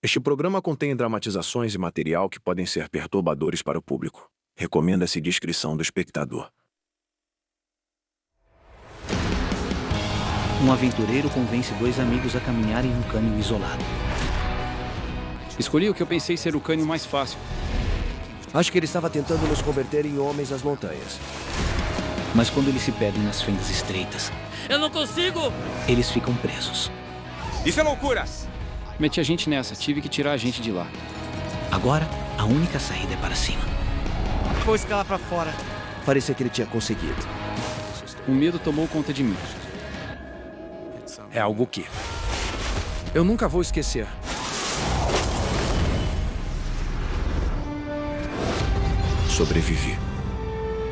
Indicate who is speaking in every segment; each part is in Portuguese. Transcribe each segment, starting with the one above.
Speaker 1: Este programa contém dramatizações e material que podem ser perturbadores para o público. Recomenda-se discrição do espectador.
Speaker 2: Um aventureiro convence dois amigos a caminharem em um cânion isolado.
Speaker 3: Escolhi o que eu pensei ser o cânion mais fácil.
Speaker 4: Acho que ele estava tentando nos converter em homens das montanhas.
Speaker 2: Mas quando eles se perdem nas fendas estreitas,
Speaker 5: Eu não consigo!
Speaker 2: eles ficam presos.
Speaker 6: Isso é loucura!
Speaker 3: Meti a gente nessa, tive que tirar a gente de lá.
Speaker 2: Agora, a única saída é para cima.
Speaker 5: Vou escalar pra fora.
Speaker 4: Parecia que ele tinha conseguido.
Speaker 3: O medo tomou conta de mim.
Speaker 7: É algo que eu nunca vou esquecer.
Speaker 1: Sobrevivi.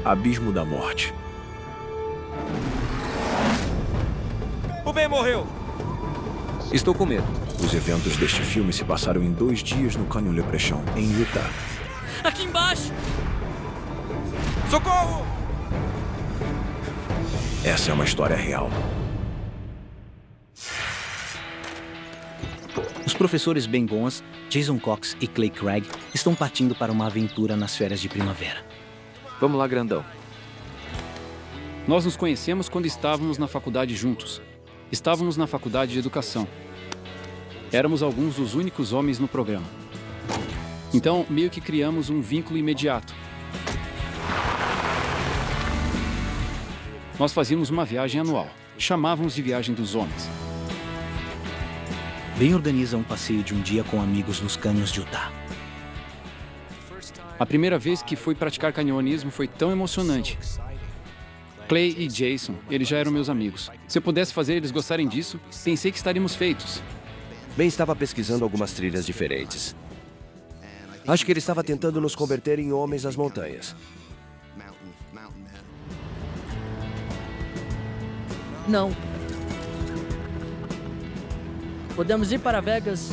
Speaker 1: Abismo da morte.
Speaker 6: O Ben morreu!
Speaker 4: Estou com medo.
Speaker 1: Os eventos deste filme se passaram em 2 dias no Canyon Leprechaun, em Utah.
Speaker 5: Aqui embaixo!
Speaker 6: Socorro!
Speaker 1: Essa é uma história real.
Speaker 2: Os professores Ben Gons, Jason Cox e Clay Craig estão partindo para uma aventura nas férias de primavera.
Speaker 4: Vamos lá, grandão.
Speaker 3: Nós nos conhecemos quando estávamos na faculdade juntos. Estávamos na faculdade de educação. Éramos alguns dos únicos homens no programa. Então, meio que criamos um vínculo imediato. Nós fazíamos uma viagem anual. Chamávamos de Viagem dos Homens.
Speaker 2: Ben organiza um passeio de um dia com amigos nos cânions de Utah.
Speaker 3: A primeira vez que fui praticar canionismo foi tão emocionante. Clay e Jason, eles já eram meus amigos. Se eu pudesse fazer eles gostarem disso, pensei que estaríamos feitos.
Speaker 4: Ben estava pesquisando algumas trilhas diferentes. Acho que ele estava tentando nos converter em homens das montanhas.
Speaker 5: Não. Podemos ir para Vegas.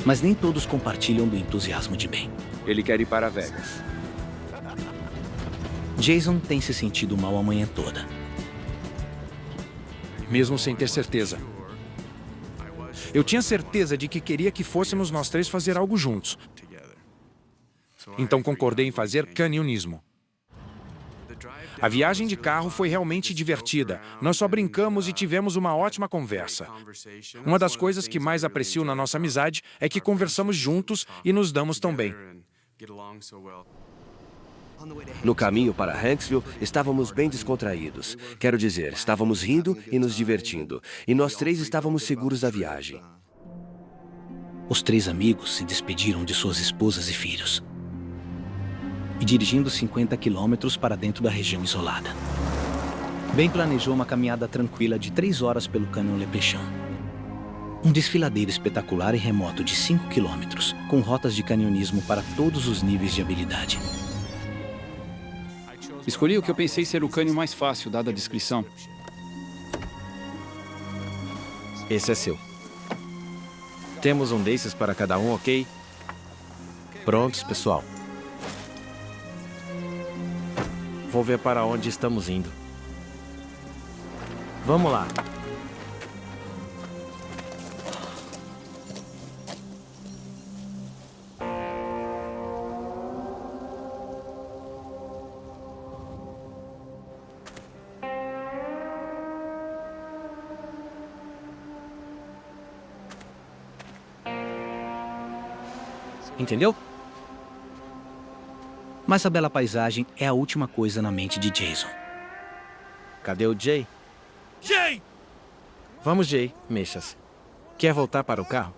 Speaker 2: Mas nem todos compartilham do entusiasmo de Ben.
Speaker 4: Ele quer ir para Vegas.
Speaker 2: Jason tem se sentido mal a manhã toda.
Speaker 7: Mesmo sem ter certeza. Eu tinha certeza de que queria que fôssemos nós 3 fazer algo juntos. Então concordei em fazer canionismo. A viagem de carro foi realmente divertida. Nós só brincamos e tivemos uma ótima conversa. Uma das coisas que mais aprecio na nossa amizade é que conversamos juntos e nos damos tão bem.
Speaker 4: No caminho para Hanksville, estávamos bem descontraídos. Quero dizer, estávamos rindo e nos divertindo. E nós 3 estávamos seguros da viagem.
Speaker 2: Os 3 amigos se despediram de suas esposas e filhos. E dirigindo 50 quilômetros para dentro da região isolada. Ben planejou uma caminhada tranquila de 3 horas pelo Canyon Leprechaun. Um desfiladeiro espetacular e remoto de 5 quilômetros, com rotas de canionismo para todos os níveis de habilidade.
Speaker 3: Escolhi o que eu pensei ser o cânion mais fácil, dada a descrição.
Speaker 8: Esse é seu. Temos um desses para cada um, ok? Prontos, pessoal. Vou ver para onde estamos indo. Vamos lá. Entendeu?
Speaker 2: Mas a bela paisagem é a última coisa na mente de Jason.
Speaker 8: Cadê o Jay?
Speaker 6: Jay!
Speaker 8: Vamos, Jay. Mexa-se. Quer voltar para o carro?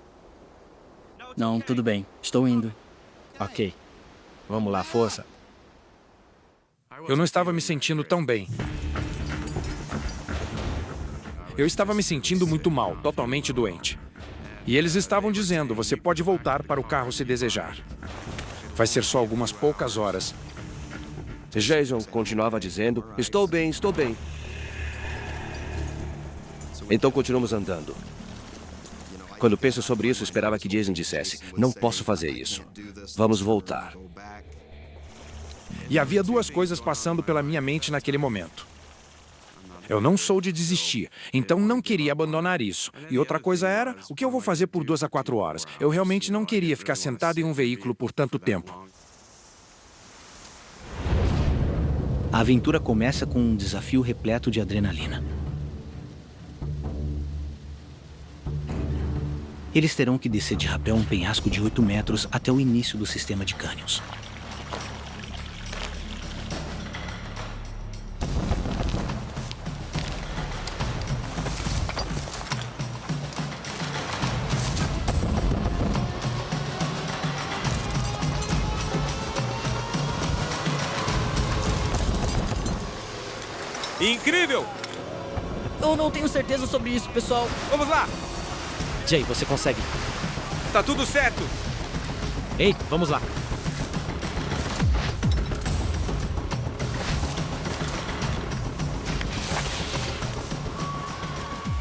Speaker 5: Não, tudo bem. Estou indo.
Speaker 8: Ok. Vamos lá, força.
Speaker 7: Eu não estava me sentindo tão bem. Eu estava me sentindo muito mal, totalmente doente. E eles estavam dizendo, você pode voltar para o carro se desejar. Vai ser só algumas poucas horas.
Speaker 4: Jason continuava dizendo, estou bem, estou bem. Então continuamos andando. Quando penso sobre isso, esperava que Jason dissesse, não posso fazer isso. Vamos voltar.
Speaker 7: E havia 2 coisas passando pela minha mente naquele momento. Eu não sou de desistir, então não queria abandonar isso. E outra coisa era, o que eu vou fazer por 2 a 4 horas? Eu realmente não queria ficar sentado em um veículo por tanto tempo.
Speaker 2: A aventura começa com um desafio repleto de adrenalina. Eles terão que descer de rapel um penhasco de 8 metros até o início do sistema de cânions.
Speaker 6: Incrível!
Speaker 5: Eu não tenho certeza sobre isso, pessoal.
Speaker 6: Vamos lá!
Speaker 8: Jay, você consegue.
Speaker 6: Tá tudo certo!
Speaker 8: Ei, vamos lá.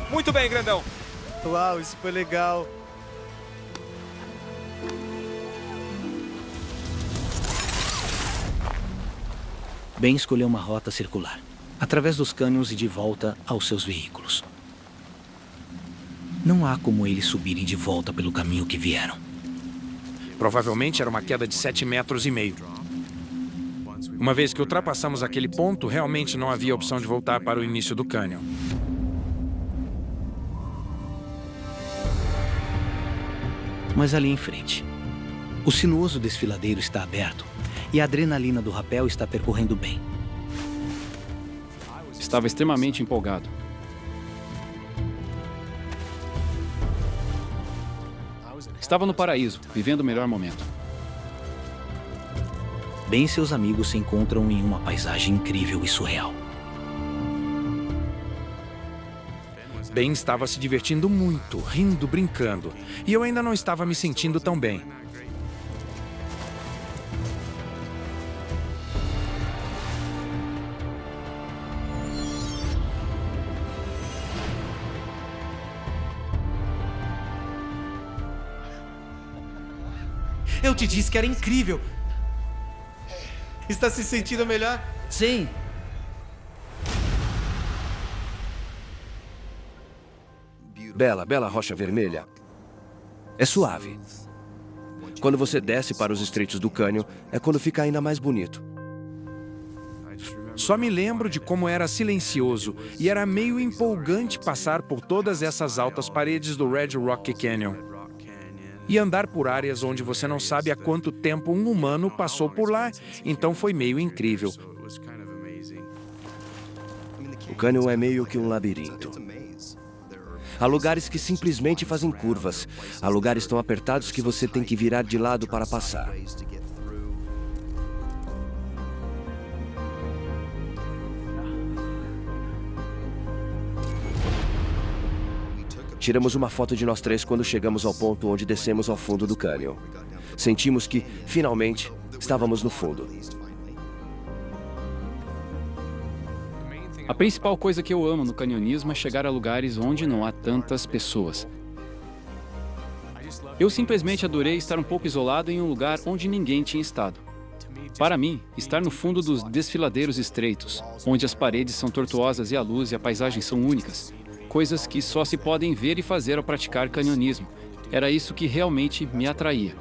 Speaker 6: Muito bem, grandão!
Speaker 9: Uau, isso foi legal.
Speaker 2: Ben escolheu uma rota circular, através dos cânions e de volta aos seus veículos. Não há como eles subirem de volta pelo caminho que vieram.
Speaker 7: Provavelmente era uma queda de 7,5 metros. Uma vez que ultrapassamos aquele ponto, realmente não havia opção de voltar para o início do cânion.
Speaker 2: Mas ali em frente, o sinuoso desfiladeiro está aberto e a adrenalina do rapel está percorrendo bem.
Speaker 3: Estava extremamente empolgado. Estava no paraíso, vivendo o melhor momento.
Speaker 2: Ben e seus amigos se encontram em uma paisagem incrível e surreal.
Speaker 7: Ben estava se divertindo muito, rindo, brincando. E eu ainda não estava me sentindo tão bem.
Speaker 9: Eu te disse que era incrível. Está se sentindo melhor?
Speaker 5: Sim.
Speaker 4: Bela rocha vermelha. É suave. Quando você desce para os estreitos do cânion, é quando fica ainda mais bonito.
Speaker 7: Só me lembro de como era silencioso e era meio empolgante passar por todas essas altas paredes do Red Rock Canyon. E andar por áreas onde você não sabe há quanto tempo um humano passou por lá, então foi meio incrível.
Speaker 4: O cânion é meio que um labirinto. Há lugares que simplesmente fazem curvas. Há lugares tão apertados que você tem que virar de lado para passar. Tiramos uma foto de nós três quando chegamos ao ponto onde descemos ao fundo do cânion. Sentimos que, finalmente, estávamos no fundo.
Speaker 3: A principal coisa que eu amo no canionismo é chegar a lugares onde não há tantas pessoas. Eu simplesmente adorei estar um pouco isolado em um lugar onde ninguém tinha estado. Para mim, estar no fundo dos desfiladeiros estreitos, onde as paredes são tortuosas e a luz e a paisagem são únicas, coisas que só se podem ver e fazer ao praticar canionismo. Era isso que realmente me atraía.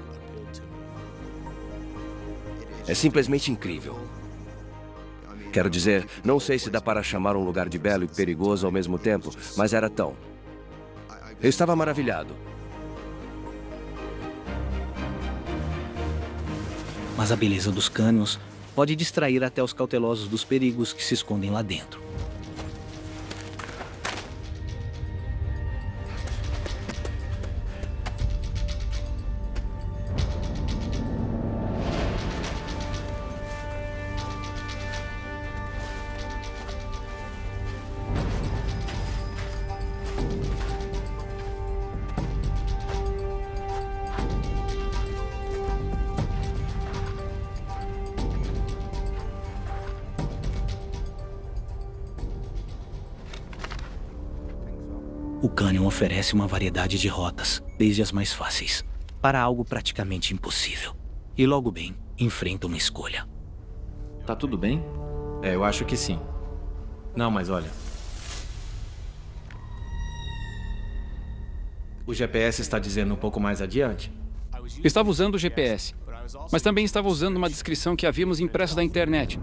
Speaker 4: É simplesmente incrível. Quero dizer, não sei se dá para chamar um lugar de belo e perigoso ao mesmo tempo, mas era tão. Eu estava maravilhado.
Speaker 2: Mas a beleza dos cânions pode distrair até os cautelosos dos perigos que se escondem lá dentro. O cânion oferece uma variedade de rotas, desde as mais fáceis, para algo praticamente impossível. E logo bem, enfrenta uma escolha.
Speaker 8: Tá tudo bem? É, eu acho que sim. Não, mas olha, O GPS está dizendo um pouco mais adiante?
Speaker 3: Eu estava usando o GPS, mas também estava usando uma descrição que havíamos impresso da internet.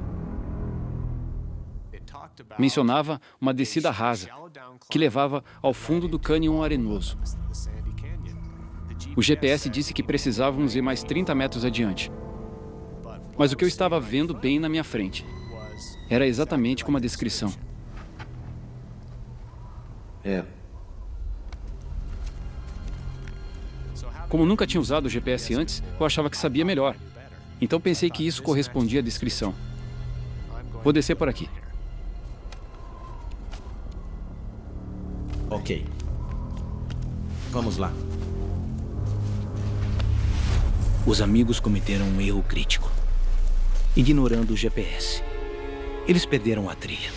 Speaker 3: Mencionava uma descida rasa, que levava ao fundo do cânion arenoso. O GPS disse que precisávamos ir mais 30 metros adiante. Mas o que eu estava vendo bem na minha frente era exatamente como a descrição.
Speaker 4: É.
Speaker 3: Como nunca tinha usado o GPS antes, eu achava que sabia melhor. Então pensei que isso correspondia à descrição. Vou descer por aqui.
Speaker 8: Ok. Vamos lá.
Speaker 2: Os amigos cometeram um erro crítico, ignorando o GPS. Eles perderam a trilha.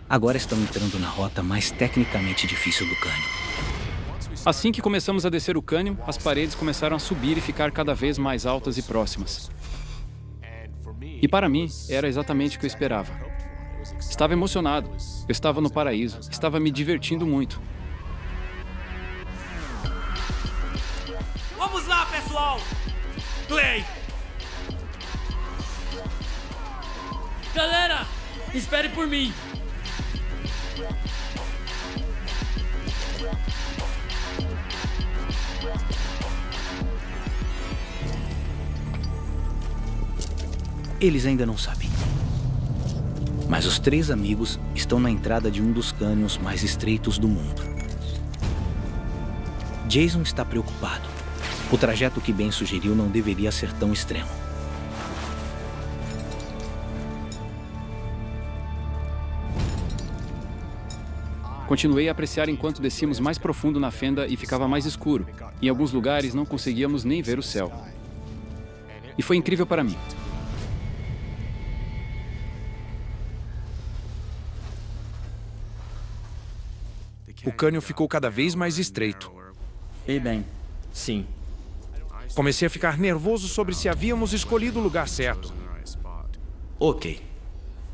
Speaker 2: Agora estão entrando na rota mais tecnicamente difícil do cânion.
Speaker 3: Assim que começamos a descer o cânion, as paredes começaram a subir e ficar cada vez mais altas e próximas. E para mim, era exatamente o que eu esperava. Estava emocionado. Eu estava no paraíso. Estava me divertindo muito.
Speaker 9: Vamos lá, pessoal! Clay!
Speaker 5: Galera, espere por mim.
Speaker 2: Eles ainda não sabem. Mas os 3 amigos estão na entrada de um dos cânions mais estreitos do mundo. Jason está preocupado. O trajeto que Ben sugeriu não deveria ser tão extremo.
Speaker 3: Continuei a apreciar enquanto descíamos mais profundo na fenda e ficava mais escuro. Em alguns lugares não conseguíamos nem ver o céu. E foi incrível para mim.
Speaker 7: O cânion ficou cada vez mais estreito.
Speaker 8: E bem, sim.
Speaker 7: Comecei a ficar nervoso sobre se havíamos escolhido o lugar certo.
Speaker 8: Ok.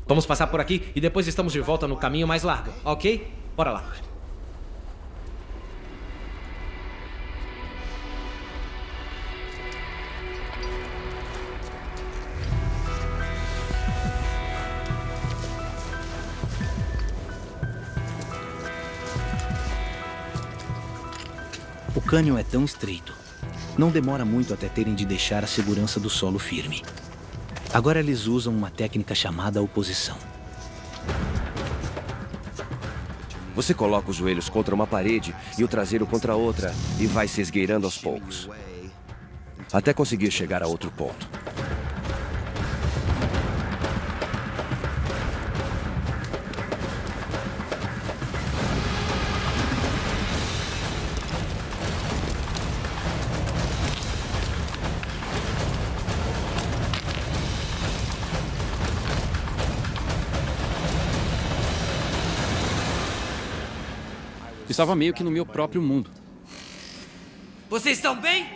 Speaker 8: Vamos passar por aqui e depois estamos de volta no caminho mais largo, ok? Bora lá.
Speaker 2: O cânion é tão estreito. Não demora muito até terem de deixar a segurança do solo firme. Agora eles usam uma técnica chamada oposição.
Speaker 4: Você coloca os joelhos contra uma parede e o traseiro contra outra e vai se esgueirando aos poucos, até conseguir chegar a outro ponto.
Speaker 3: Estava meio que no meu próprio mundo.
Speaker 9: Vocês estão bem?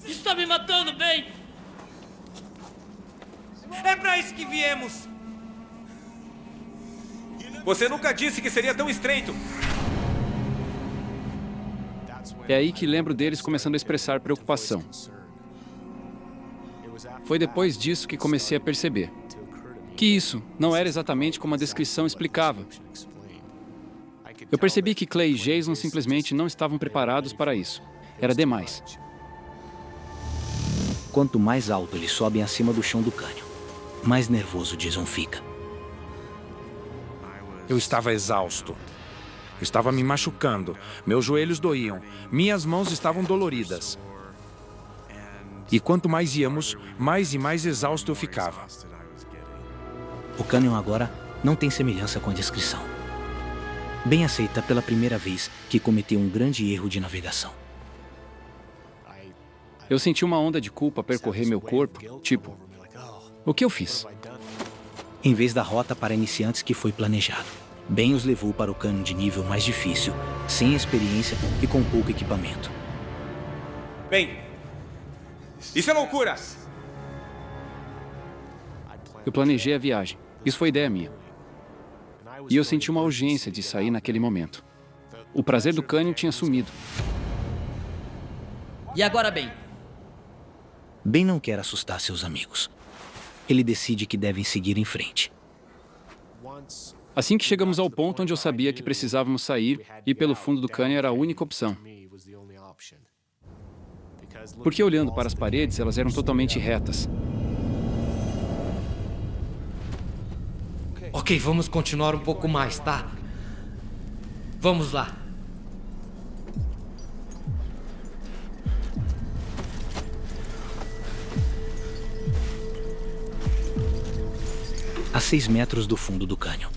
Speaker 5: Isso tá me matando, Ben.
Speaker 9: É pra isso que viemos!
Speaker 6: Você nunca disse que seria tão estreito.
Speaker 3: É aí que lembro deles começando a expressar preocupação. Foi depois disso que comecei a perceber que isso não era exatamente como a descrição explicava. Eu percebi que Clay e Jason simplesmente não estavam preparados para isso. Era demais.
Speaker 2: Quanto mais alto eles sobem acima do chão do cânion, mais nervoso Jason fica.
Speaker 7: Eu estava exausto. Estava me machucando. Meus joelhos doíam. Minhas mãos estavam doloridas. E quanto mais íamos, mais e mais exausto eu ficava.
Speaker 2: O cânion agora não tem semelhança com a descrição. Ben aceita pela primeira vez que cometeu um grande erro de navegação.
Speaker 3: Eu senti uma onda de culpa percorrer meu corpo, tipo, o que eu fiz?
Speaker 2: Em vez da rota para iniciantes que foi planejado, Ben os levou para o cânion de nível mais difícil, sem experiência e com pouco equipamento.
Speaker 6: Bem, isso é loucura.
Speaker 3: Eu planejei a viagem. Isso foi ideia minha. E eu senti uma urgência de sair naquele momento. O prazer do cânion tinha sumido.
Speaker 5: E agora, Ben?
Speaker 2: Ben não quer assustar seus amigos. Ele decide que devem seguir em frente.
Speaker 3: Assim que chegamos ao ponto onde eu sabia que precisávamos sair, ir pelo fundo do cânion era a única opção. Porque olhando para as paredes, elas eram totalmente retas.
Speaker 9: Ok, vamos continuar um pouco mais, tá? Vamos lá.
Speaker 2: A 6 metros do fundo do cânion,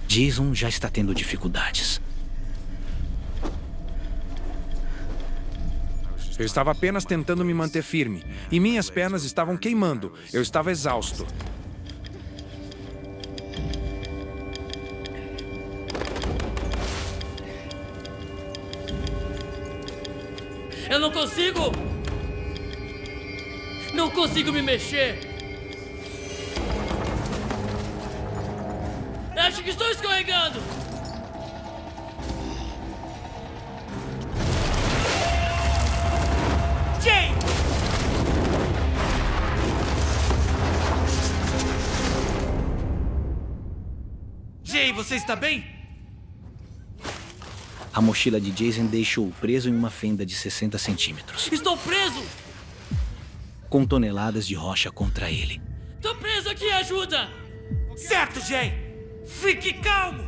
Speaker 2: Jason já está tendo dificuldades.
Speaker 7: Eu estava apenas tentando me manter firme, e minhas pernas estavam queimando. Eu estava exausto.
Speaker 5: Eu não consigo! Não consigo me mexer! Acho que estou escorregando! Jay!
Speaker 9: Jay, você está bem?
Speaker 2: A mochila de Jason deixou-o preso em uma fenda de 60 centímetros,
Speaker 5: Estou preso!
Speaker 2: com toneladas de rocha contra ele.
Speaker 5: Tô preso aqui, ajuda!
Speaker 9: Certo, Jay! Fique calmo!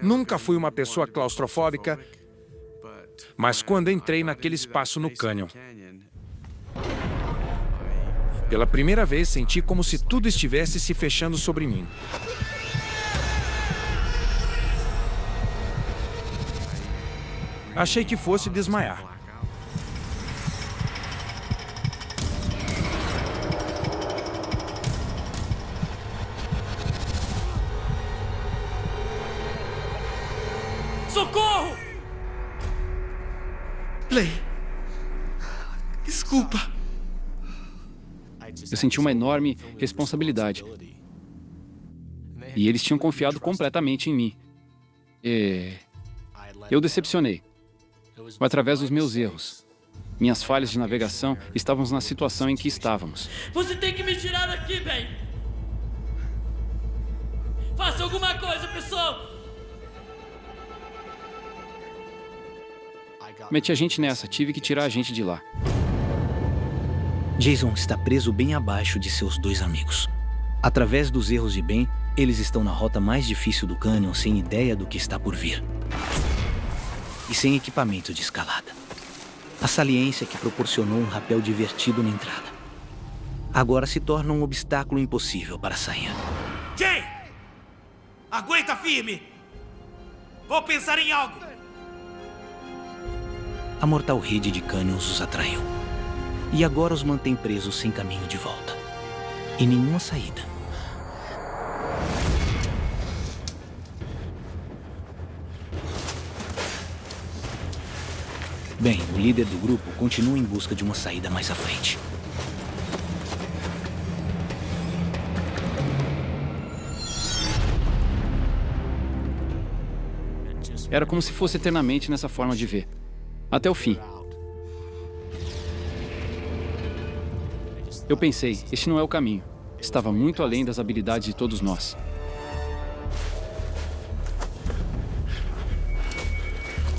Speaker 7: Nunca fui uma pessoa claustrofóbica, mas quando entrei naquele espaço no cânion, pela primeira vez senti como se tudo estivesse se fechando sobre mim. Achei que fosse desmaiar.
Speaker 5: Socorro!
Speaker 9: Clay. Desculpa.
Speaker 3: Eu senti uma enorme responsabilidade. E eles tinham confiado completamente em mim. E eu decepcionei. Através dos meus erros, minhas falhas de navegação, estávamos na situação em que estávamos.
Speaker 5: Você tem que me tirar daqui, Ben! Faça alguma coisa, pessoal!
Speaker 3: Meti a gente nessa, tive que tirar a gente de lá.
Speaker 2: Jason está preso bem abaixo de seus 2 amigos. Através dos erros de Ben, eles estão na rota mais difícil do cânion sem ideia do que está por vir. E sem equipamento de escalada. A saliência que proporcionou um rapel divertido na entrada agora se torna um obstáculo impossível para sair.
Speaker 9: Jay! Aguenta firme! Vou pensar em algo!
Speaker 2: A mortal rede de cânions os atraiu. E agora os mantém presos sem caminho de volta. E nenhuma saída. Bem, o líder do grupo continua em busca de uma saída mais à frente.
Speaker 3: Era como se fosse eternamente nessa forma de ver. Até o fim. Eu pensei, este não é o caminho. Estava muito além das habilidades de todos nós.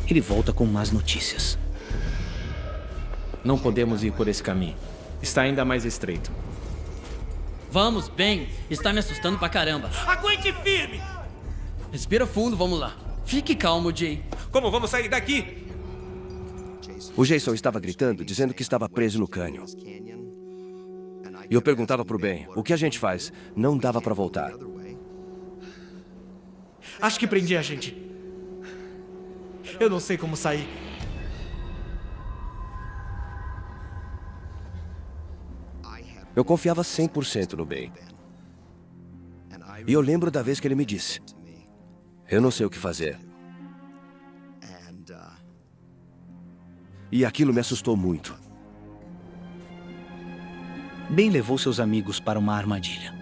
Speaker 2: Ele volta com más notícias.
Speaker 8: Não podemos ir por esse caminho. Está ainda mais estreito.
Speaker 5: Vamos, Ben! Está me assustando pra caramba.
Speaker 9: Aguente firme!
Speaker 5: Respira fundo, vamos lá. Fique calmo, Jay.
Speaker 6: Como vamos sair daqui?
Speaker 4: O Jason estava gritando, dizendo que estava preso no cânion. E eu perguntava pro Ben, o que a gente faz? Não dava para voltar.
Speaker 9: Acho que prendi a gente. Eu não sei como sair.
Speaker 4: Eu confiava 100% no Ben. E eu lembro da vez que ele me disse, eu não sei o que fazer. E aquilo me assustou muito.
Speaker 2: Ben levou seus amigos para uma armadilha.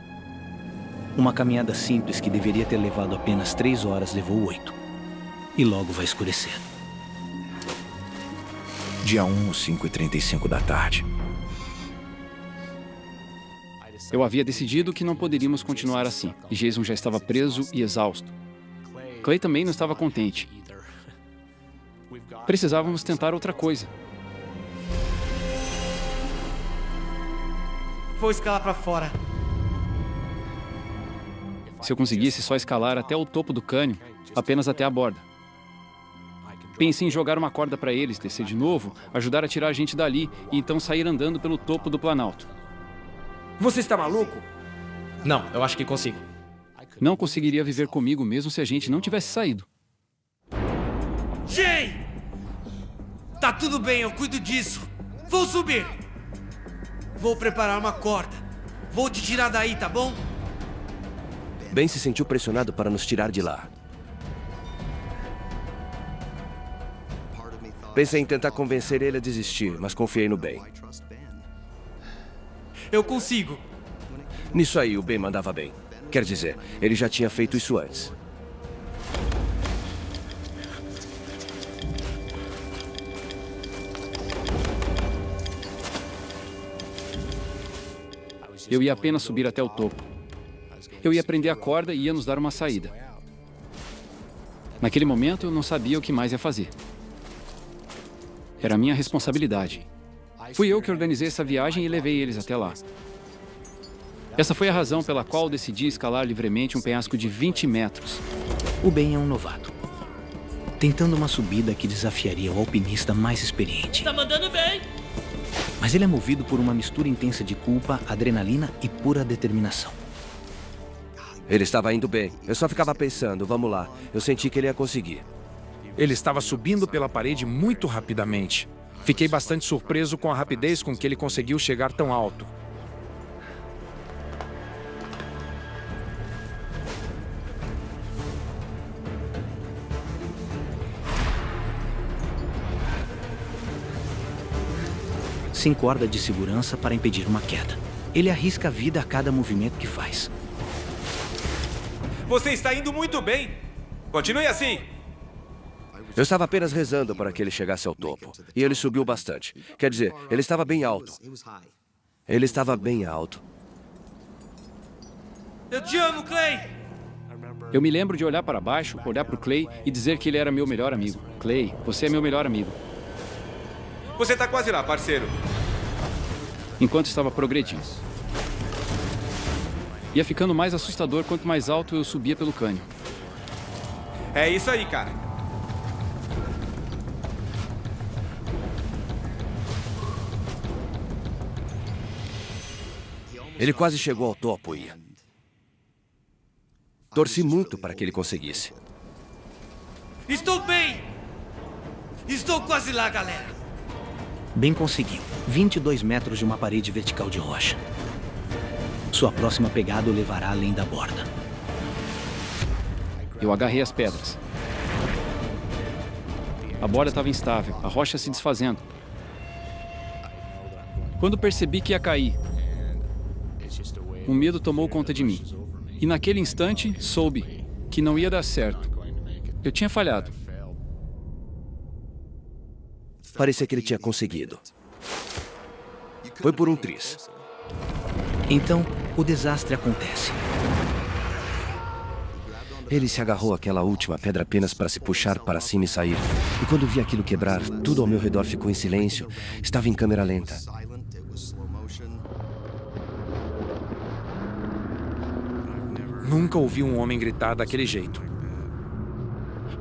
Speaker 2: Uma caminhada simples que deveria ter levado apenas 3 horas levou 8. E logo vai escurecer.
Speaker 1: Dia 1, 5h35 da tarde.
Speaker 3: Eu havia decidido que não poderíamos continuar assim, e Jason já estava preso e exausto. Clay também não estava contente. Precisávamos tentar outra coisa.
Speaker 9: Vou escalar pra fora.
Speaker 3: Se eu conseguisse só escalar até o topo do cânion, apenas até a borda. Pensei em jogar uma corda para eles, descer de novo, ajudar a tirar a gente dali e então sair andando pelo topo do Planalto.
Speaker 9: Você está maluco? Não, eu acho que consigo.
Speaker 3: Não conseguiria viver comigo mesmo se a gente não tivesse saído.
Speaker 9: Jay! Tá tudo bem, eu cuido disso. Vou subir. Vou preparar uma corda. Vou te tirar daí, tá bom?
Speaker 4: Ben se sentiu pressionado para nos tirar de lá. Pensei em tentar convencer ele a desistir, mas confiei no Ben.
Speaker 9: Eu consigo.
Speaker 4: Nisso aí, o Ben mandava bem. Quer dizer, ele já tinha feito isso antes.
Speaker 3: Eu ia apenas subir até o topo. Eu ia prender a corda e ia nos dar uma saída. Naquele momento, eu não sabia o que mais ia fazer. Era minha responsabilidade. Fui eu que organizei essa viagem e levei eles até lá. Essa foi a razão pela qual decidi escalar livremente um penhasco de 20 metros.
Speaker 2: O Ben é um novato, tentando uma subida que desafiaria o alpinista mais experiente.
Speaker 5: Tá mandando bem!
Speaker 2: Mas ele é movido por uma mistura intensa de culpa, adrenalina e pura determinação.
Speaker 4: Ele estava indo bem. Eu só ficava pensando, vamos lá. Eu senti que ele ia conseguir.
Speaker 7: Ele estava subindo pela parede muito rapidamente. Fiquei bastante surpreso com a rapidez com que ele conseguiu chegar tão alto.
Speaker 2: Se encorda de segurança para impedir uma queda. Ele arrisca a vida a cada movimento que faz.
Speaker 6: Você está indo muito bem. Continue assim.
Speaker 4: Eu estava apenas rezando para que ele chegasse ao topo. E ele subiu bastante. Quer dizer, ele estava bem alto. Ele estava bem alto.
Speaker 9: Eu te amo, Clay!
Speaker 3: Eu me lembro de olhar para baixo, olhar para o Clay e dizer que ele era meu melhor amigo. Clay, você é meu melhor amigo.
Speaker 6: Você está quase lá, parceiro.
Speaker 3: Enquanto estava progredindo. Ia ficando mais assustador quanto mais alto eu subia pelo cânion.
Speaker 6: É isso aí, cara.
Speaker 4: Ele quase chegou ao topo, Ian. Torci muito para que ele conseguisse.
Speaker 9: Estou bem! Estou quase lá, galera.
Speaker 2: Ben conseguiu. 22 metros de uma parede vertical de rocha. Sua próxima pegada o levará além da borda.
Speaker 3: Eu agarrei as pedras. A borda estava instável, a rocha se desfazendo. Quando percebi que ia cair, o medo tomou conta de mim. E naquele instante, soube que não ia dar certo. Eu tinha falhado.
Speaker 4: Parecia que ele tinha conseguido. Foi por um triz.
Speaker 2: Então, o desastre acontece.
Speaker 4: Ele se agarrou àquela última pedra apenas para se puxar para cima e sair. E quando vi aquilo quebrar, tudo ao meu redor ficou em silêncio. Estava em câmera lenta.
Speaker 7: Nunca ouvi um homem gritar daquele jeito.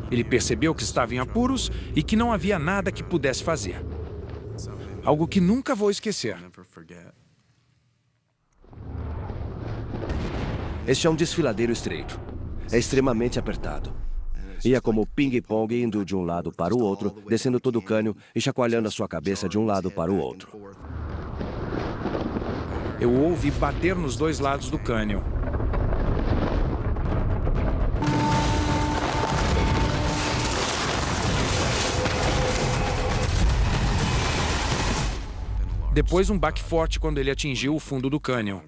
Speaker 7: Ele percebeu que estava em apuros e que não havia nada que pudesse fazer. Algo que nunca vou esquecer.
Speaker 4: Este é um desfiladeiro estreito. É extremamente apertado. Ia como ping-pong indo de um lado para o outro, descendo todo o cânion e chacoalhando a sua cabeça de um lado para o outro.
Speaker 7: Eu ouvi bater nos dois lados do cânion. Depois um baque forte quando ele atingiu o fundo do cânion.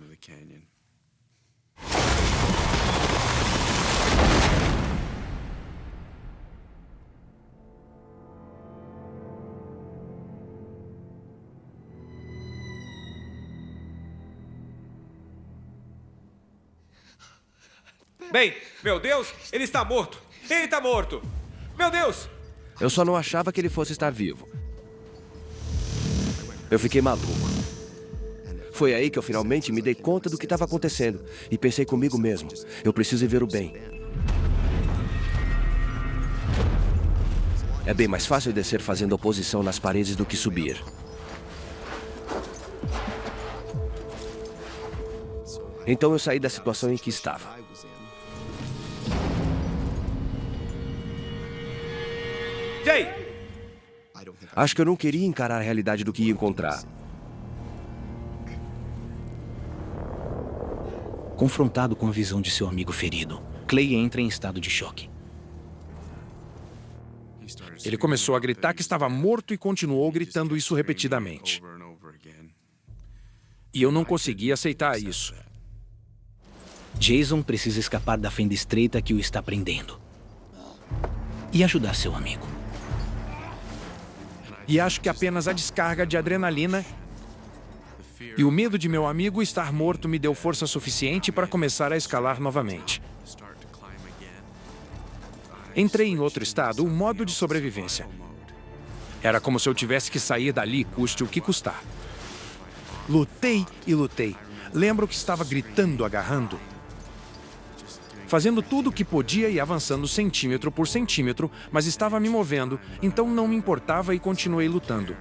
Speaker 6: Bem, meu Deus, ele está morto. Ele está morto. Meu Deus!
Speaker 4: Eu só não achava que ele fosse estar vivo. Eu fiquei maluco. Foi aí que eu finalmente me dei conta do que estava acontecendo. E pensei comigo mesmo, eu preciso ir ver o Ben. É bem mais fácil descer fazendo oposição nas paredes do que subir. Então eu saí da situação em que estava.
Speaker 6: Jay!
Speaker 4: Acho que eu não queria encarar a realidade do que ia encontrar.
Speaker 2: Confrontado com a visão de seu amigo ferido, Clay entra em estado de choque.
Speaker 7: Ele começou a gritar que estava morto e continuou gritando isso repetidamente. E eu não conseguia aceitar isso.
Speaker 2: Jason precisa escapar da fenda estreita que o está prendendo. E ajudar seu amigo.
Speaker 7: E acho que apenas a descarga de adrenalina e o medo de meu amigo estar morto me deu força suficiente para começar a escalar novamente. Entrei em outro estado, um modo de sobrevivência. Era como se eu tivesse que sair dali, custe o que custar. Lutei e lutei. Lembro que estava gritando, agarrando. Fazendo tudo o que podia e avançando centímetro por centímetro, mas estava me movendo, então não me importava e continuei lutando.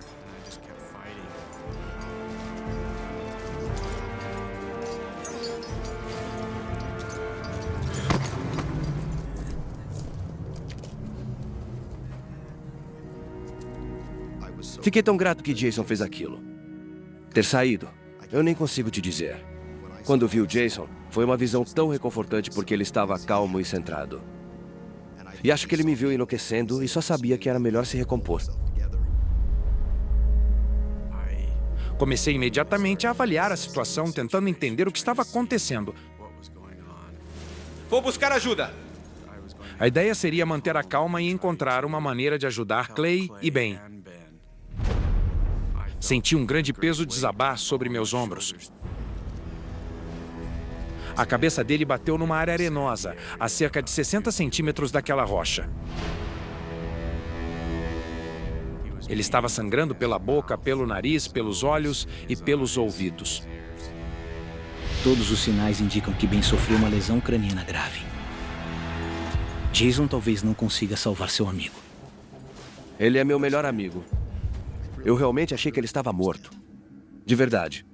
Speaker 4: Fiquei tão grato que Jason fez aquilo. Ter saído, eu nem consigo te dizer. Quando vi o Jason, foi uma visão tão reconfortante porque ele estava calmo e centrado. E acho que ele me viu enlouquecendo e só sabia que era melhor se recompor.
Speaker 7: Comecei imediatamente a avaliar a situação, tentando entender o que estava acontecendo.
Speaker 6: Vou buscar ajuda.
Speaker 7: A ideia seria manter a calma e encontrar uma maneira de ajudar Clay e Ben. Senti um grande peso desabar sobre meus ombros. A cabeça dele bateu numa área arenosa, a cerca de 60 centímetros daquela rocha. Ele estava sangrando pela boca, pelo nariz, pelos olhos e pelos ouvidos.
Speaker 2: Todos os sinais indicam que Ben sofreu uma lesão craniana grave. Jason talvez não consiga salvar seu amigo.
Speaker 4: Ele é meu melhor amigo. Eu realmente achei que ele estava morto. De verdade.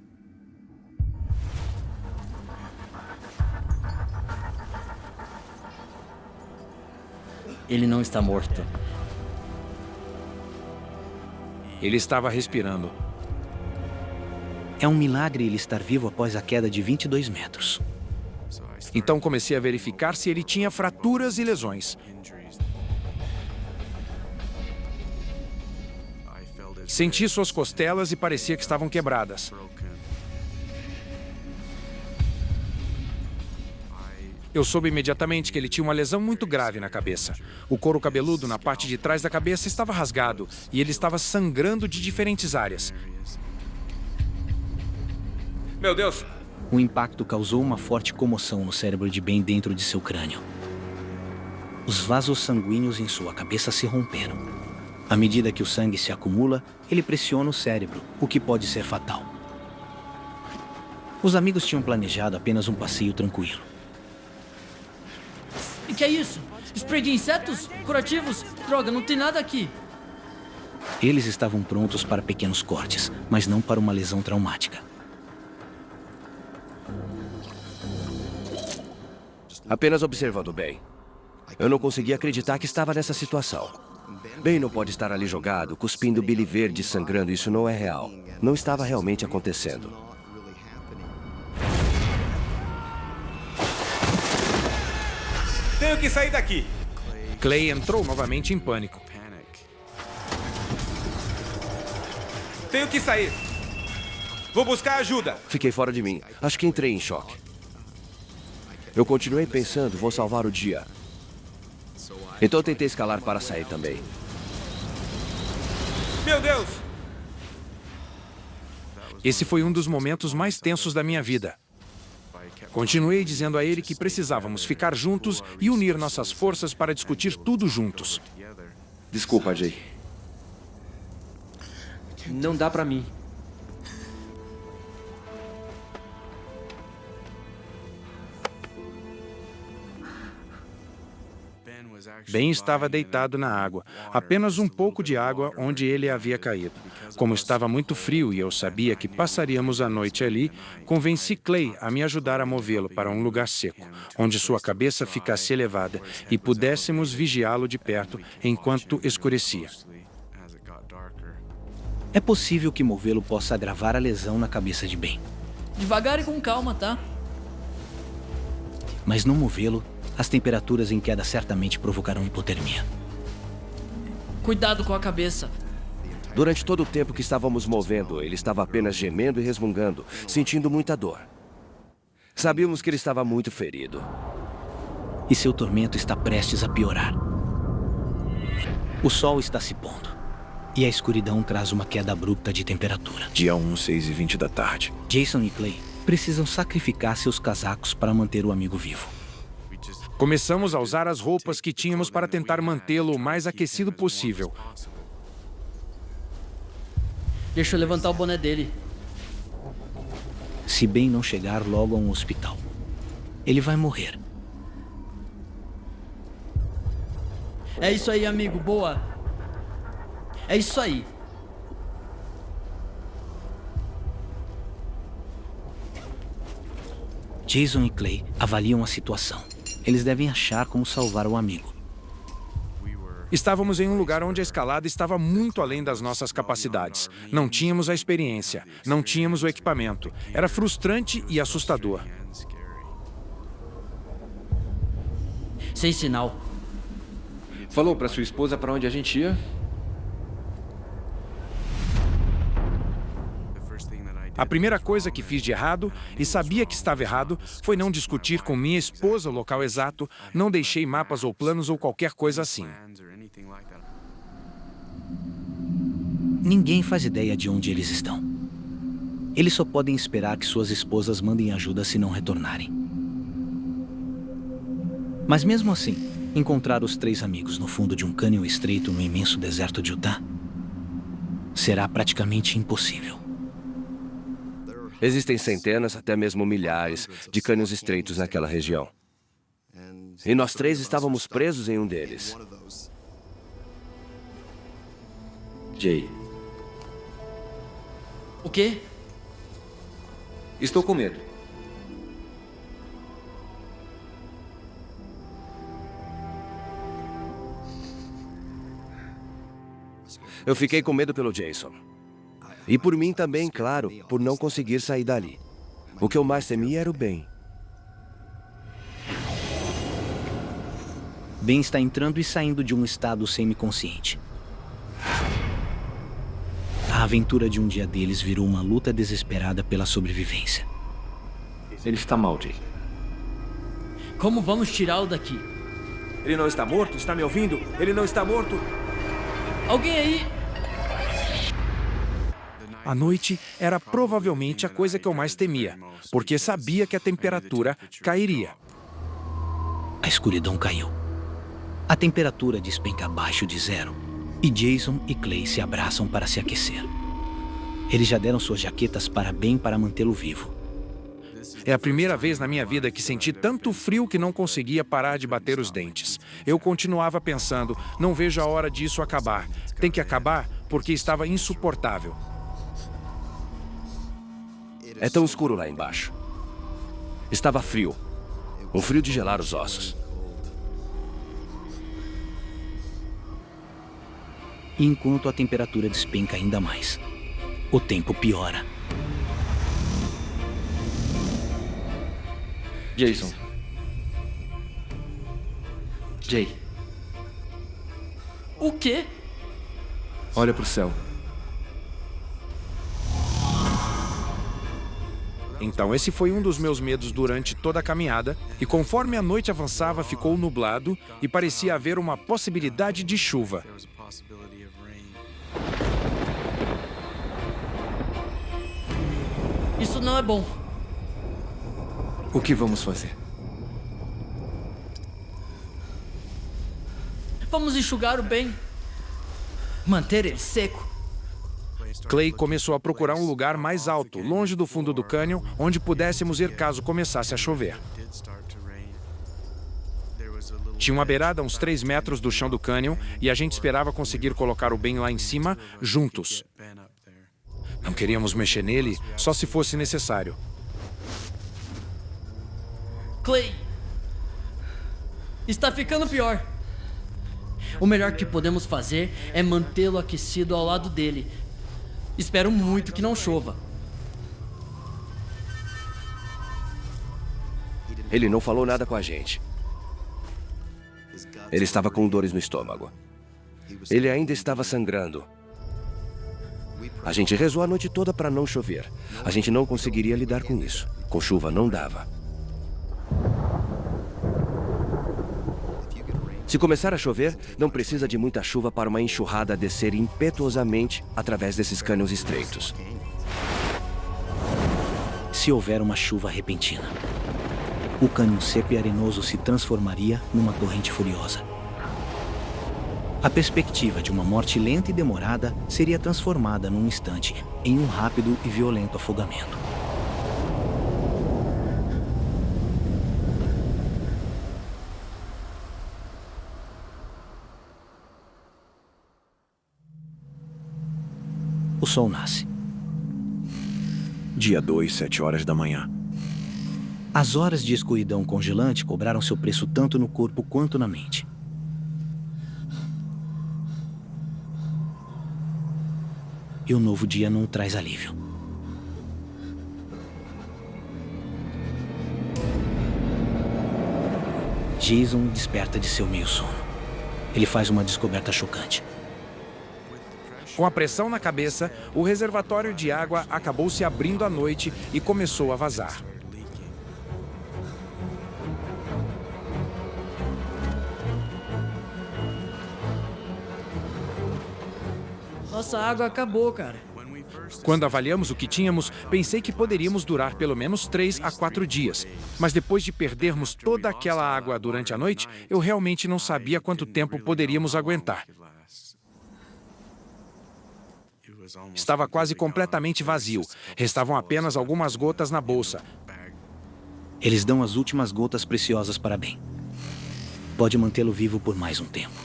Speaker 5: Ele não está morto.
Speaker 7: Ele estava respirando.
Speaker 2: É um milagre ele estar vivo após a queda de 22 metros.
Speaker 7: Então comecei a verificar se ele tinha fraturas e lesões. Senti suas costelas e parecia que estavam quebradas. Eu soube imediatamente que ele tinha uma lesão muito grave na cabeça. O couro cabeludo na parte de trás da cabeça estava rasgado e ele estava sangrando de diferentes áreas.
Speaker 6: Meu Deus!
Speaker 2: O impacto causou uma forte comoção no cérebro de Ben dentro de seu crânio. Os vasos sanguíneos em sua cabeça se romperam. À medida que o sangue se acumula, ele pressiona o cérebro, o que pode ser fatal. Os amigos tinham planejado apenas um passeio tranquilo.
Speaker 5: E que é isso? Spray de insetos? Curativos? Droga, não tem nada aqui.
Speaker 2: Eles estavam prontos para pequenos cortes, mas não para uma lesão traumática.
Speaker 4: Apenas observando bem. Eu não conseguia acreditar que estava nessa situação. Ben não pode estar ali jogado, cuspindo bile verde e sangrando. Isso não é real. Não estava realmente acontecendo.
Speaker 6: Tenho que sair daqui.
Speaker 7: Clay entrou novamente em pânico.
Speaker 6: Tenho que sair. Vou buscar ajuda.
Speaker 4: Fiquei fora de mim. Acho que entrei em choque. Eu continuei pensando, vou salvar o dia. Então eu tentei escalar para sair também.
Speaker 6: Meu Deus!
Speaker 7: Esse foi um dos momentos mais tensos da minha vida. Continuei dizendo a ele que precisávamos ficar juntos e unir nossas forças para discutir tudo juntos.
Speaker 6: Desculpa, Jay. Não dá pra mim.
Speaker 7: Ben estava deitado na água, apenas um pouco de água onde ele havia caído. Como estava muito frio e eu sabia que passaríamos a noite ali, convenci Clay a me ajudar a movê-lo para um lugar seco, onde sua cabeça ficasse elevada e pudéssemos vigiá-lo de perto enquanto escurecia.
Speaker 2: É possível que movê-lo possa agravar a lesão na cabeça de Ben.
Speaker 5: Devagar e com calma, tá?
Speaker 2: Mas não movê-lo, as temperaturas em queda certamente provocarão hipotermia.
Speaker 5: Cuidado com a cabeça.
Speaker 4: Durante todo o tempo que estávamos movendo, ele estava apenas gemendo e resmungando, sentindo muita dor. Sabíamos que ele estava muito ferido.
Speaker 2: E seu tormento está prestes a piorar. O sol está se pondo. E a escuridão traz uma queda abrupta de temperatura.
Speaker 1: Dia 1, 6h20 da tarde.
Speaker 2: Jason e Clay precisam sacrificar seus casacos para manter o amigo vivo.
Speaker 7: Começamos a usar as roupas que tínhamos para tentar mantê-lo o mais aquecido possível.
Speaker 5: Deixa eu levantar o boné dele.
Speaker 2: Se Ben não chegar logo a um hospital, ele vai morrer.
Speaker 5: É isso aí, amigo. Boa. É isso aí.
Speaker 2: Jason e Clay avaliam a situação. Eles devem achar como salvar o amigo.
Speaker 7: Estávamos em um lugar onde a escalada estava muito além das nossas capacidades. Não tínhamos a experiência, não tínhamos o equipamento. Era frustrante e assustador.
Speaker 5: Sem sinal.
Speaker 6: Falou pra sua esposa pra onde a gente ia?
Speaker 7: A primeira coisa que fiz de errado, e sabia que estava errado, foi não discutir com minha esposa o local exato, não deixei mapas ou planos ou qualquer coisa assim.
Speaker 2: Ninguém faz ideia de onde eles estão. Eles só podem esperar que suas esposas mandem ajuda se não retornarem. Mas mesmo assim, encontrar os 3 amigos no fundo de um cânion estreito no imenso deserto de Utah será praticamente impossível.
Speaker 4: Existem centenas, até mesmo milhares, de cânions estreitos naquela região. E nós 3 estávamos presos em um deles.
Speaker 6: Jay,
Speaker 5: O quê?
Speaker 6: estou com medo.
Speaker 4: Eu fiquei com medo pelo Jason. E por mim também, claro, por não conseguir sair dali. O que eu mais temia era o Ben.
Speaker 2: Ben está entrando e saindo de um estado semiconsciente. A aventura de um dia deles virou uma luta desesperada pela sobrevivência.
Speaker 6: Ele está mal, Jay.
Speaker 5: Como vamos tirá-lo daqui?
Speaker 6: Ele não está morto? Está me ouvindo? Ele não está morto?
Speaker 5: Alguém aí?
Speaker 7: A noite era provavelmente a coisa que eu mais temia, porque sabia que a temperatura cairia.
Speaker 2: A escuridão caiu. A temperatura despenca abaixo de 0 e Jason e Clay se abraçam para se aquecer. Eles já deram suas jaquetas para Ben para mantê-lo vivo.
Speaker 7: É a primeira vez na minha vida que senti tanto frio que não conseguia parar de bater os dentes. Eu continuava pensando, não vejo a hora disso acabar. Tem que acabar porque estava insuportável.
Speaker 4: É tão escuro lá embaixo. Estava frio. Um frio de gelar os ossos.
Speaker 2: E enquanto a temperatura despenca ainda mais, o tempo piora.
Speaker 6: Jason. Jay,
Speaker 5: O quê?
Speaker 6: olha pro céu.
Speaker 7: Então esse foi um dos meus medos durante toda a caminhada, e conforme a noite avançava ficou nublado e parecia haver uma possibilidade de chuva.
Speaker 5: Isso não é bom.
Speaker 7: O que vamos fazer?
Speaker 5: Vamos enxugar o Ben. Manter ele seco.
Speaker 7: Clay começou a procurar um lugar mais alto, longe do fundo do cânion, onde pudéssemos ir caso começasse a chover. Tinha uma beirada a uns 3 metros do chão do cânion e a gente esperava conseguir colocar o Ben lá em cima, juntos. Não queríamos mexer nele, só se fosse necessário.
Speaker 5: Clay. Está ficando pior. O melhor que podemos fazer é mantê-lo aquecido ao lado dele. Espero muito que não chova.
Speaker 4: Ele não falou nada com a gente. Ele estava com dores no estômago. Ele ainda estava sangrando. A gente rezou a noite toda para não chover. A gente não conseguiria lidar com isso. Com chuva não dava. Se começar a chover, não precisa de muita chuva para uma enxurrada descer impetuosamente através desses cânions estreitos.
Speaker 2: Se houver uma chuva repentina, o cânion seco e arenoso se transformaria numa torrente furiosa. A perspectiva de uma morte lenta e demorada seria transformada num instante em um rápido e violento afogamento. O sol nasce.
Speaker 1: Dia 2, 7 horas da manhã.
Speaker 2: As horas de escuridão congelante cobraram seu preço tanto no corpo quanto na mente. E o novo dia não traz alívio. Jason desperta de seu meio sono. Ele faz uma descoberta chocante.
Speaker 7: Com a pressão na cabeça, o reservatório de água acabou se abrindo à noite e começou a vazar.
Speaker 5: Nossa água acabou, cara.
Speaker 7: Quando avaliamos o que tínhamos, pensei que poderíamos durar pelo menos 3 a 4 dias. Mas depois de perdermos toda aquela água durante a noite, eu realmente não sabia quanto tempo poderíamos aguentar. Estava quase completamente vazio. Restavam apenas algumas gotas na bolsa.
Speaker 2: Eles dão as últimas gotas preciosas para Ben. Pode mantê-lo vivo por mais um tempo.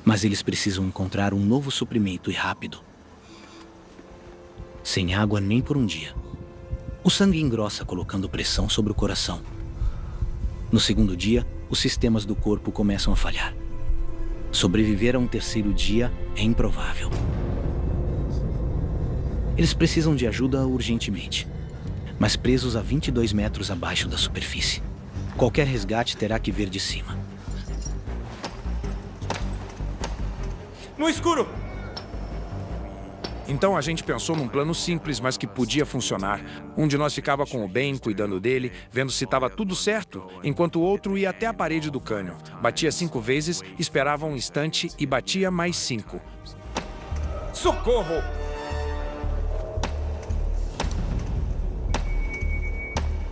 Speaker 2: Mas eles precisam encontrar um novo suprimento e rápido. Sem água nem por um dia. O sangue engrossa, colocando pressão sobre o coração. No segundo dia, os sistemas do corpo começam a falhar. Sobreviver a um terceiro dia é improvável. Eles precisam de ajuda urgentemente, mas presos a 22 metros abaixo da superfície. Qualquer resgate terá que vir de cima.
Speaker 6: No escuro!
Speaker 7: Então a gente pensou num plano simples, mas que podia funcionar. Um de nós ficava com o Ben, cuidando dele, vendo se estava tudo certo, enquanto o outro ia até a parede do cânion. Batia 5 vezes, esperava um instante e batia mais 5.
Speaker 6: Socorro!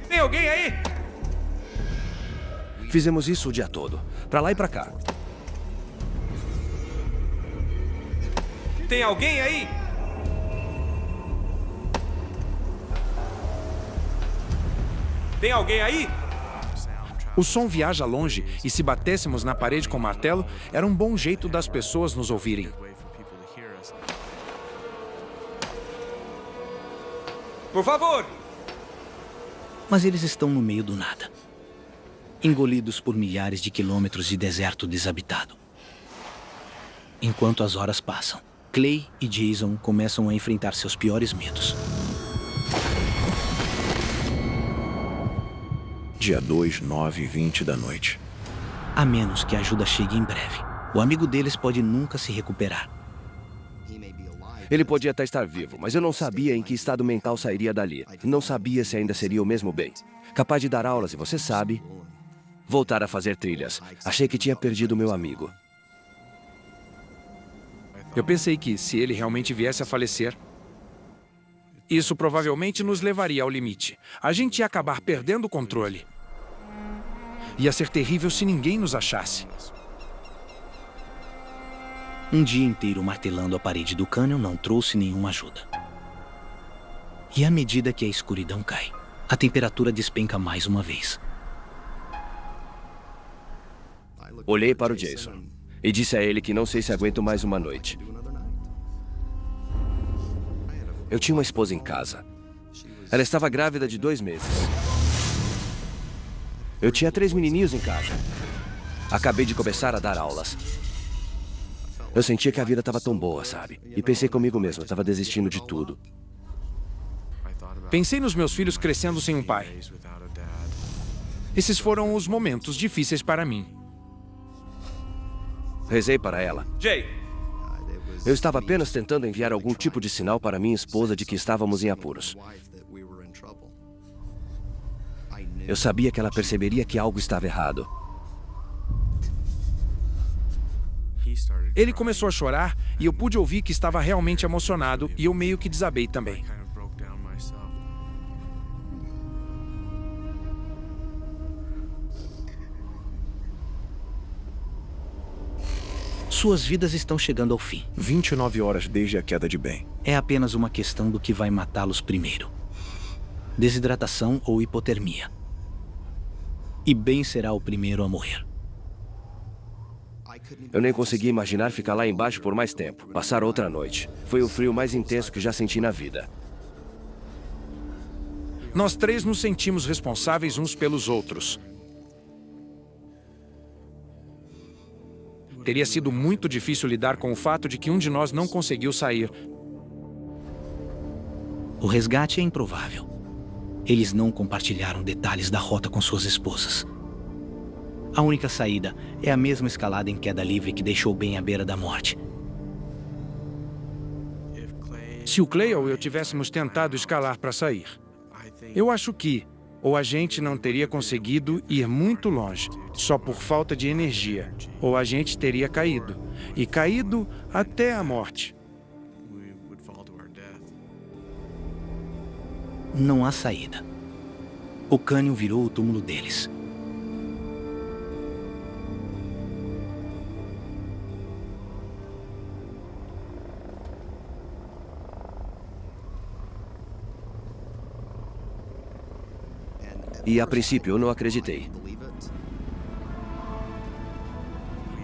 Speaker 6: Tem alguém aí?
Speaker 4: Fizemos isso o dia todo, pra lá e pra cá.
Speaker 6: Tem alguém aí? Tem alguém aí?
Speaker 7: O som viaja longe e se batêssemos na parede com martelo, era um bom jeito das pessoas nos ouvirem.
Speaker 6: Por favor!
Speaker 2: Mas eles estão no meio do nada. Engolidos por milhares de quilômetros de deserto desabitado. Enquanto as horas passam, Clay e Jason começam a enfrentar seus piores medos.
Speaker 1: Dia 2, 9 e 20 da noite.
Speaker 2: A menos que a ajuda chegue em breve. O amigo deles pode nunca se recuperar.
Speaker 4: Ele podia até estar vivo, mas eu não sabia em que estado mental sairia dali. Não sabia se ainda seria o mesmo Ben. Capaz de dar aulas, e você sabe. Voltar a fazer trilhas. Achei que tinha perdido meu amigo.
Speaker 7: Eu pensei que, se ele realmente viesse a falecer, Isso provavelmente nos levaria ao limite. A gente ia acabar perdendo o controle. Ia ser terrível se ninguém nos achasse.
Speaker 2: Um dia inteiro martelando a parede do cânion não trouxe nenhuma ajuda. E à medida que a escuridão cai, a temperatura despenca mais uma vez.
Speaker 4: Olhei para o Jason e disse a ele que não sei se aguento mais uma noite. Eu tinha uma esposa em casa. Ela estava grávida de 2 meses. Eu tinha 3 menininhos em casa. Acabei de começar a dar aulas. Eu sentia que a vida estava tão boa, sabe? E pensei comigo mesmo, eu estava desistindo de tudo.
Speaker 7: Pensei nos meus filhos crescendo sem um pai. Esses foram os momentos difíceis para mim.
Speaker 4: Rezei para ela.
Speaker 6: Jay,
Speaker 4: Eu estava apenas tentando enviar algum tipo de sinal para minha esposa de que estávamos em apuros. Eu sabia que ela perceberia que algo estava errado.
Speaker 7: Ele começou a chorar e eu pude ouvir que estava realmente emocionado e eu meio que desabei também.
Speaker 2: Suas vidas estão chegando ao fim.
Speaker 1: 29 horas desde a queda de Ben.
Speaker 2: É apenas uma questão do que vai matá-los primeiro. Desidratação ou hipotermia. E Ben será o primeiro a morrer.
Speaker 4: Eu nem consegui imaginar ficar lá embaixo por mais tempo. Passar outra noite. Foi o frio mais intenso que já senti na vida.
Speaker 7: Nós 3 nos sentimos responsáveis uns pelos outros. Teria sido muito difícil lidar com o fato de que um de nós não conseguiu sair.
Speaker 2: O resgate é improvável. Eles não compartilharam detalhes da rota com suas esposas. A única saída é a mesma escalada em queda livre que deixou Ben à beira da morte.
Speaker 7: Se o Clay ou eu tivéssemos tentado escalar para sair, eu acho que ou a gente não teria conseguido ir muito longe, só por falta de energia, ou a gente teria caído, e caído até a morte.
Speaker 2: Não há saída. O cânion virou o túmulo deles.
Speaker 4: E a princípio eu não acreditei.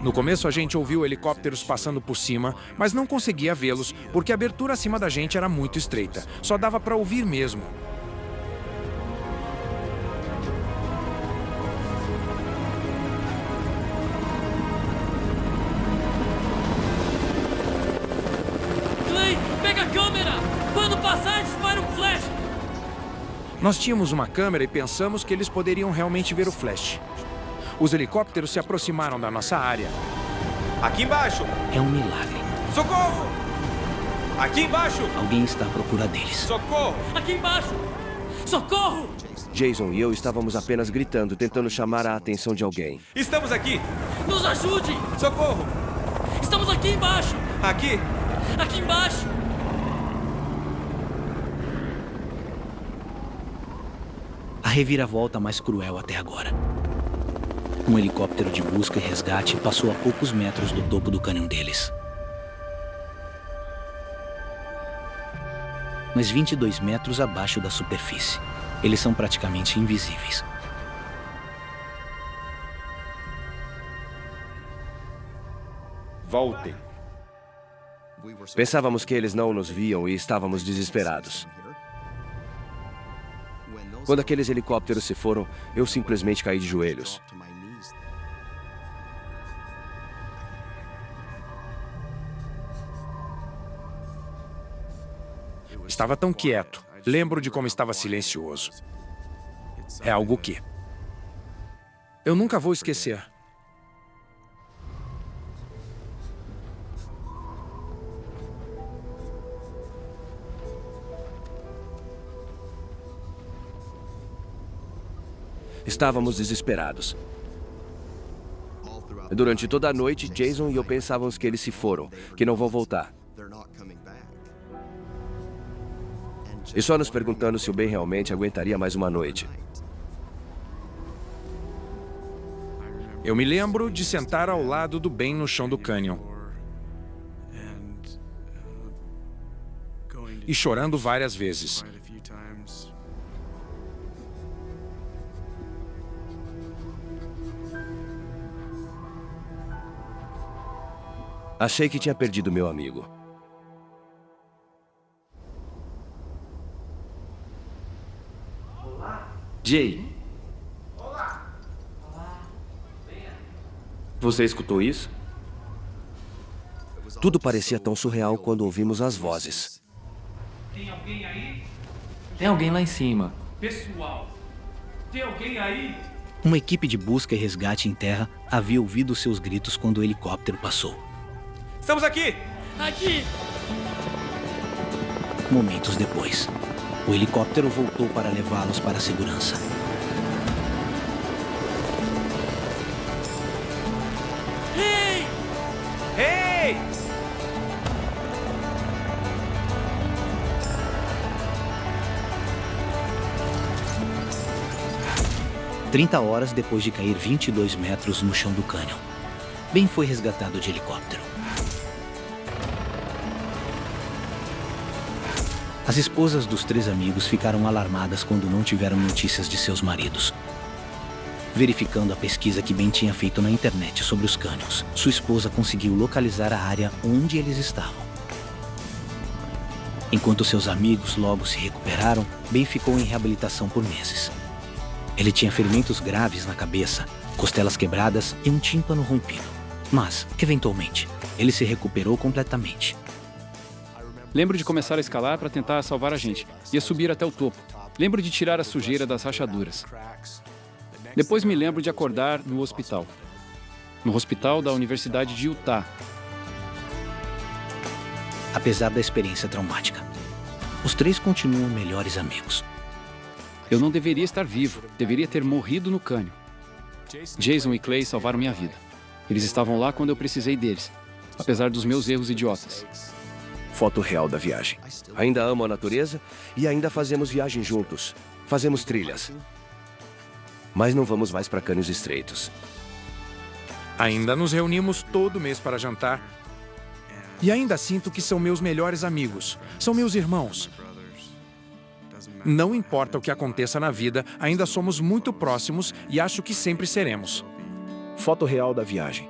Speaker 7: No começo a gente ouviu helicópteros passando por cima, mas não conseguia vê-los porque a abertura acima da gente era muito estreita. Só dava para ouvir mesmo.
Speaker 5: Clay, pega a câmera! Quando passar, dispara um flash!
Speaker 7: Nós tínhamos uma câmera e pensamos que eles poderiam realmente ver o flash. Os helicópteros se aproximaram da nossa área.
Speaker 6: aqui embaixo!
Speaker 2: É um milagre.
Speaker 6: Socorro! Aqui embaixo!
Speaker 2: Alguém está à procura deles.
Speaker 6: Socorro!
Speaker 5: Aqui embaixo! Socorro!
Speaker 4: Jason e eu estávamos apenas gritando, tentando chamar a atenção de alguém.
Speaker 6: Estamos aqui!
Speaker 5: Nos ajude!
Speaker 6: Socorro!
Speaker 5: Estamos aqui embaixo!
Speaker 6: Aqui!
Speaker 5: Aqui embaixo!
Speaker 2: A reviravolta mais cruel até agora. Um helicóptero de busca e resgate passou a poucos metros do topo do cânion deles. Mas 22 metros abaixo da superfície. Eles são praticamente invisíveis.
Speaker 6: Voltem.
Speaker 4: Pensávamos que eles não nos viam e estávamos desesperados. Quando aqueles helicópteros se foram, eu simplesmente caí de joelhos.
Speaker 7: Estava tão quieto. Lembro de como estava silencioso. É algo que eu nunca vou esquecer.
Speaker 4: Estávamos desesperados. Durante toda a noite, Jason e eu pensávamos que eles se foram, que não vão voltar. E só nos perguntando se o Ben realmente aguentaria mais uma noite.
Speaker 7: Eu me lembro de sentar ao lado do Ben no chão do cânion. E chorando várias vezes.
Speaker 4: Achei que tinha perdido meu amigo.
Speaker 1: Jay. Você escutou isso?
Speaker 4: Tudo parecia tão surreal quando ouvimos as vozes.
Speaker 10: Tem alguém lá em cima.
Speaker 6: Pessoal, tem alguém aí?
Speaker 2: Uma equipe de busca e resgate em terra havia ouvido seus gritos quando o helicóptero passou.
Speaker 6: Estamos aqui!
Speaker 5: Aqui!
Speaker 2: Momentos depois, o helicóptero voltou para levá-los para a segurança.
Speaker 5: Ei!
Speaker 6: Ei!
Speaker 2: 30 horas depois de cair 22 metros no chão do cânion, Ben foi resgatado de helicóptero. As esposas dos 3 amigos ficaram alarmadas quando não tiveram notícias de seus maridos. Verificando a pesquisa que Ben tinha feito na internet sobre os cânions, sua esposa conseguiu localizar a área onde eles estavam. Enquanto seus amigos logo se recuperaram, Ben ficou em reabilitação por meses. Ele tinha ferimentos graves na cabeça, costelas quebradas e um tímpano rompido. Mas, eventualmente, ele se recuperou completamente.
Speaker 3: Lembro de começar a escalar para tentar salvar a gente. Ia subir até o topo. Lembro de tirar a sujeira das rachaduras. Depois me lembro de acordar no hospital. No hospital da Universidade de Utah.
Speaker 2: Apesar da experiência traumática, os 3 continuam melhores amigos.
Speaker 3: Eu não deveria estar vivo. Deveria ter morrido no cânion. Jason e Clay salvaram minha vida. Eles estavam lá quando eu precisei deles, apesar dos meus erros idiotas.
Speaker 1: Foto real da viagem.
Speaker 4: Ainda amo a natureza e ainda fazemos viagens juntos. Fazemos trilhas. Mas não vamos mais para cânions estreitos.
Speaker 7: Ainda nos reunimos todo mês para jantar. E ainda sinto que são meus melhores amigos. São meus irmãos. Não importa o que aconteça na vida, ainda somos muito próximos e acho que sempre seremos.
Speaker 1: Foto real da viagem.